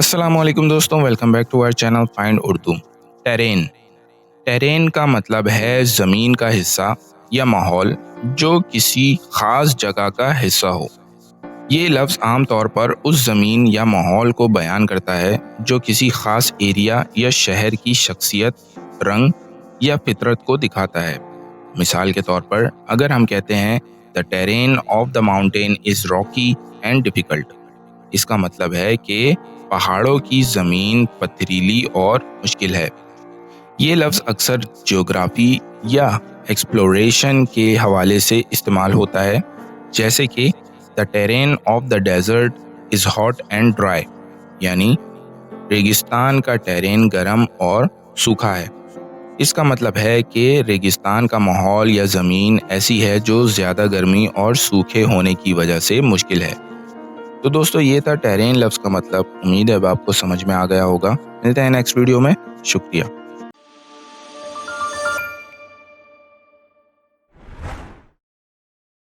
السلام علیکم دوستوں، welcome back to our channel find Urdu. Terrain کا مطلب ہے زمین کا حصہ یا ماحول جو کسی خاص جگہ کا حصہ ہو۔ یہ لفظ عام طور پر اس زمین یا ماحول کو بیان کرتا ہے جو کسی خاص ایریا یا شہر کی شخصیت، رنگ یا فطرت کو دکھاتا ہے۔ مثال کے طور پر اگر ہم کہتے ہیں The terrain of the mountain is rocky and difficult، اس کا مطلب ہے کہ پہاڑوں کی زمین پتھریلی اور مشکل ہے۔ یہ لفظ اکثر جیوگرافی یا ایکسپلوریشن کے حوالے سے استعمال ہوتا ہے، جیسے کہ The terrain of the desert is hot and dry، یعنی ریگستان کا ٹیرین گرم اور سوکھا ہے۔ اس کا مطلب ہے کہ ریگستان کا ماحول یا زمین ایسی ہے جو زیادہ گرمی اور سوکھے ہونے کی وجہ سے مشکل ہے۔ تو دوستو یہ تھا ٹیرین لفظ کا مطلب۔ امید ہے اب آپ کو سمجھ میں آ گیا ہوگا۔ ملتے ہیں نیکسٹ ویڈیو میں، شکریہ۔